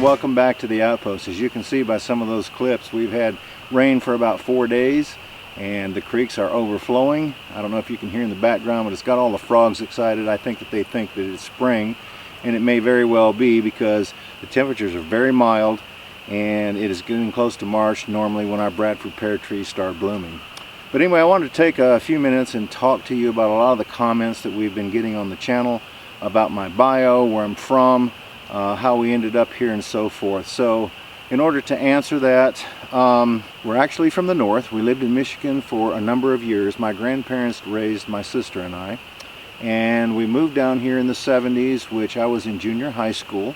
and welcome back to the Outpost. As you can see by some of those clips, we've had rain for about 4 days and the creeks are overflowing. I don't know if you can hear in the background, but it's got all the frogs excited. I think that they think that it's spring, and it may very well be because the temperatures are very mild and it is getting close to March, normally when our Bradford pear trees start blooming. But anyway, I wanted to take a few minutes and talk to you about a lot of the comments that we've been getting on the channel about my bio, where I'm from, how we ended up here and so forth. So in order to answer that, we're actually from the north. We lived in Michigan for a number of years. My grandparents raised my sister and I, and we moved down here in the 70s, which I was in junior high school.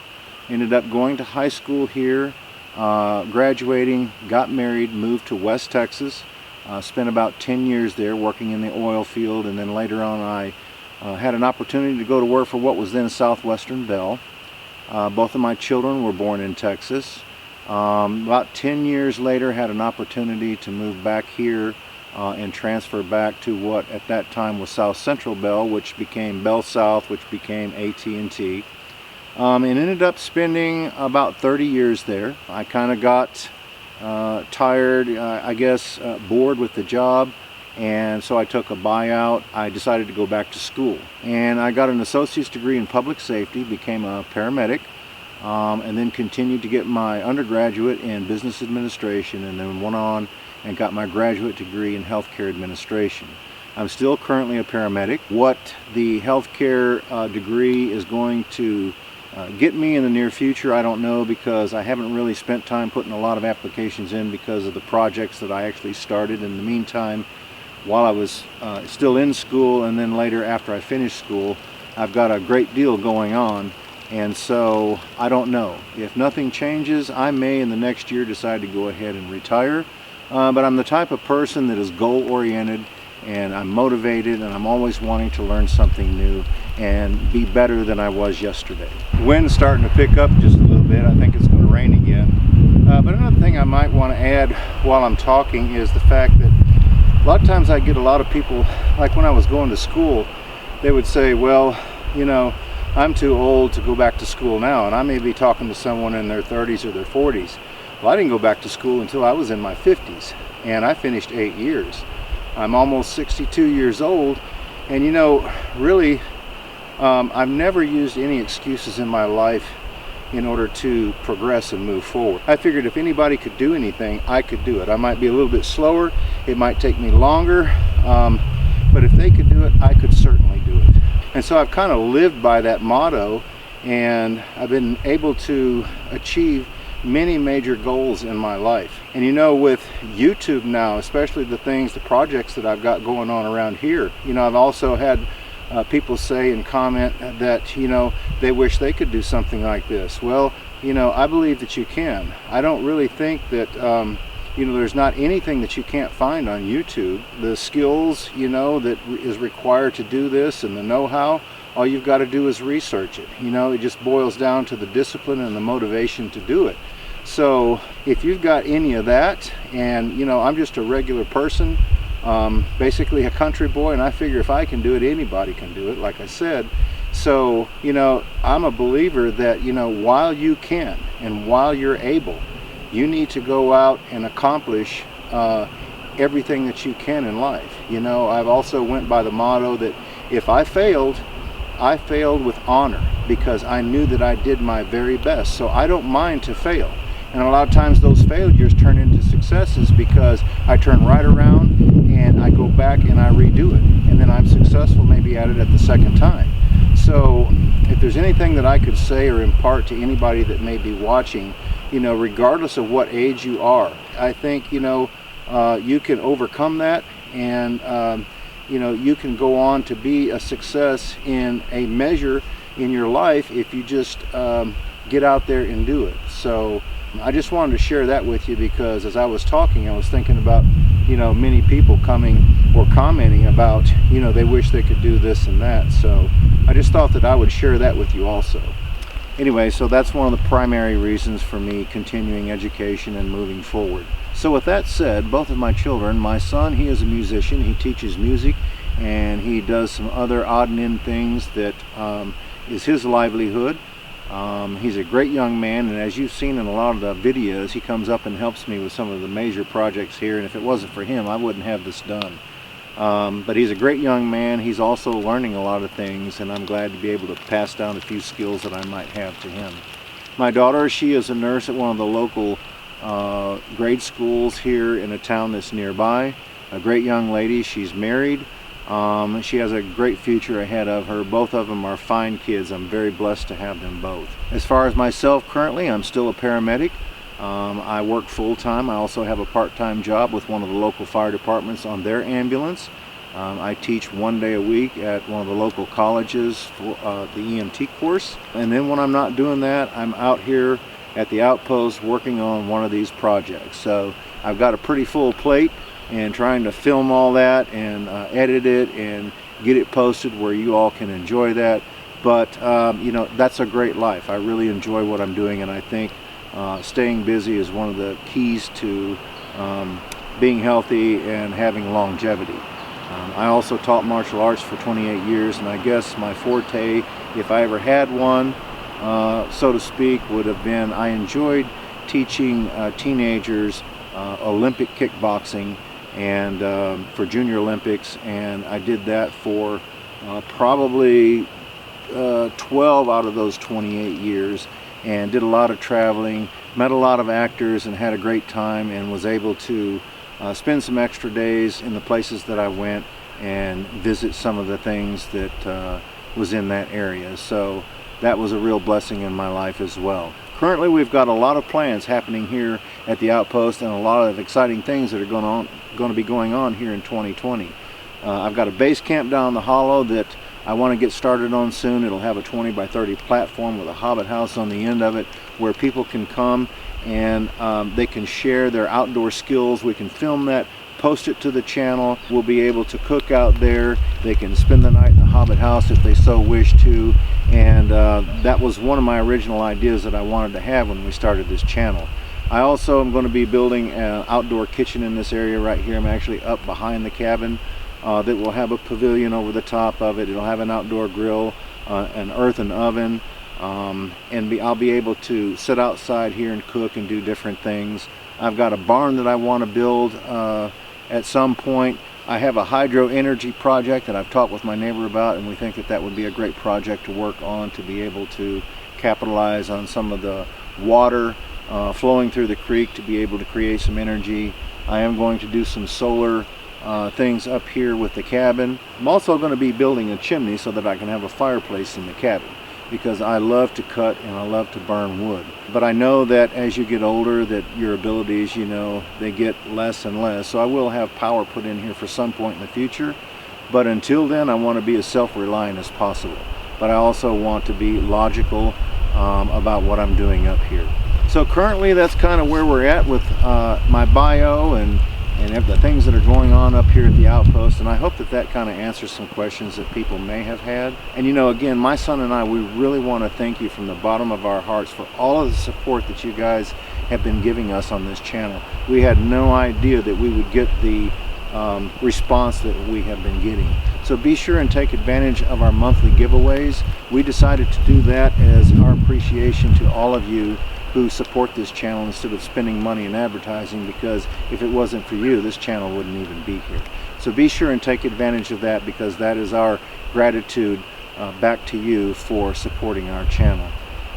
Ended up going to high school here, graduating, got married, moved to West Texas, spent about 10 years there working in the oil field, and then later on I had an opportunity to go to work for what was then Southwestern Bell. Both of my children were born in Texas. About 10 years later, had an opportunity to move back here and transfer back to what at that time was South Central Bell, which became Bell South, which became AT&T. And ended up spending about 30 years there. I kind of got tired, I guess, bored with the job. And so I took a buyout. I decided to go back to school, and I got an associate's degree in public safety, became a paramedic, and then continued to get my undergraduate in business administration, and then went on and got my graduate degree in healthcare administration. I'm still currently a paramedic. What the healthcare degree is going to get me in the near future, I don't know, because I haven't really spent time putting a lot of applications in because of the projects that I actually started in the meantime while I was still in school, and then later after I finished school. I've got a great deal going on, and so I don't know. If nothing changes, I may in the next year decide to go ahead and retire, but I'm the type of person that is goal-oriented, and I'm motivated, and I'm always wanting to learn something new and be better than I was yesterday. The wind's starting to pick up just a little bit. I think it's going to rain again. But another thing I might want to add while I'm talking is the fact that a lot of times I get a lot of people, like when I was going to school, they would say, well, you know, I'm too old to go back to school now. And I may be talking to someone in their 30s or their 40s. Well, I didn't go back to school until I was in my 50s, and I finished 8 years. I'm almost 62 years old, and you know, really, I've never used any excuses in my life in order to progress and move forward. I figured if anybody could do anything, I could do it. I might be a little bit slower, it might take me longer, but if they could do it, I could certainly do it. And so I've kind of lived by that motto, and I've been able to achieve many major goals in my life. And you know, with YouTube now, especially the projects that I've got going on around here, you know, I've also had people say and comment that, you know, they wish they could do something like this. Well, you know, I believe that you can. I don't really think that, you know, there's not anything that you can't find on YouTube. The skills, you know, that is required to do this and the know-how, all you've got to do is research it. You know, it just boils down to the discipline and the motivation to do it. So if you've got any of that, and, you know, I'm just a regular person, basically a country boy, and I figure if I can do it, anybody can do it, like I said. So, you know, I'm a believer that, you know, while you can and while you're able, you need to go out and accomplish everything that you can in life. You know, I've also went by the motto that if I failed with honor, because I knew that I did my very best. So I don't mind to fail. And a lot of times those failures turn into successes because I turn right around and I go back and I redo it. And then I'm successful maybe at it at the second time. So if there's anything that I could say or impart to anybody that may be watching, you know, regardless of what age you are, I think, you know, you can overcome that, and, you know, you can go on to be a success in a measure in your life if you just get out there and do it. So I just wanted to share that with you, because as I was talking, I was thinking about, you know, many people coming or commenting about, you know, they wish they could do this and that. So I just thought that I would share that with you also. Anyway, so that's one of the primary reasons for me continuing education and moving forward. So with that said, both of my children, my son, he is a musician, he teaches music, and he does some other odd and end things that is his livelihood. He's a great young man, and as you've seen in a lot of the videos, he comes up and helps me with some of the major projects here, and if it wasn't for him, I wouldn't have this done. But he's a great young man. He's also learning a lot of things, and I'm glad to be able to pass down a few skills that I might have to him. My daughter, she is a nurse at one of the local grade schools here in a town that's nearby. A great young lady. She's married. She has a great future ahead of her. Both of them are fine kids. I'm very blessed to have them both. As far as myself, currently I'm still a paramedic. I work full-time. I also have a part-time job with one of the local fire departments on their ambulance. I teach 1 day a week at one of the local colleges for the EMT course. And then when I'm not doing that, I'm out here at the Outpost working on one of these projects. So I've got a pretty full plate, and trying to film all that and edit it and get it posted where you all can enjoy that. But you know, that's a great life. I really enjoy what I'm doing, and I think staying busy is one of the keys to being healthy and having longevity. I also taught martial arts for 28 years, and I guess my forte, if I ever had one, so to speak, would have been I enjoyed teaching teenagers Olympic kickboxing and for Junior Olympics, and I did that for probably 12 out of those 28 years, and did a lot of traveling, met a lot of actors, and had a great time, and was able to spend some extra days in the places that I went and visit some of the things that was in that area. So that was a real blessing in my life as well. Currently we've got a lot of plans happening here at the Outpost, and a lot of exciting things that are going to be going on here in 2020. I've got a base camp down the hollow that I want to get started on soon. It'll have a 20 by 30 platform with a hobbit house on the end of it, where people can come and they can share their outdoor skills. We can film that, post it to the channel. We'll be able to cook out there. They can spend the night in the hobbit house if they so wish to. And that was one of my original ideas that I wanted to have when we started this channel. I also am going to be building an outdoor kitchen in this area right here. I'm actually up behind the cabin that will have a pavilion over the top of it. It'll have an outdoor grill, an earthen oven, and I'll be able to sit outside here and cook and do different things. I've got a barn that I want to build at some point. I have a hydro energy project that I've talked with my neighbor about, and we think that that would be a great project to work on, to be able to capitalize on some of the water flowing through the creek to be able to create some energy. I am going to do some solar things up here with the cabin. I'm also going to be building a chimney so that I can have a fireplace in the cabin, because I love to cut and I love to burn wood. But I know that as you get older, that your abilities, you know, they get less and less. So I will have power put in here for some point in the future. But until then, I want to be as self-reliant as possible. But I also want to be logical about what I'm doing up here. So currently, that's kind of where we're at with my bio and the things that are going on up here at the Outpost, and I hope that that kind of answers some questions that people may have had. And you know, again, my son and I, we really want to thank you from the bottom of our hearts for all of the support that you guys have been giving us on this channel. We had no idea that we would get the response that we have been getting. So be sure and take advantage of our monthly giveaways. We decided to do that as our appreciation to all of you who support this channel instead of spending money in advertising, because if it wasn't for you, this channel wouldn't even be here. So be sure and take advantage of that, because that is our gratitude back to you for supporting our channel.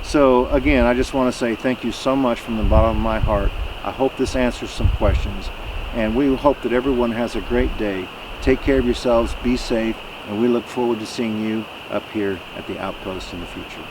So again, I just want to say thank you so much from the bottom of my heart. I hope this answers some questions, and we hope that everyone has a great day. Take care of yourselves, be safe, and we look forward to seeing you up here at the Outpost in the future.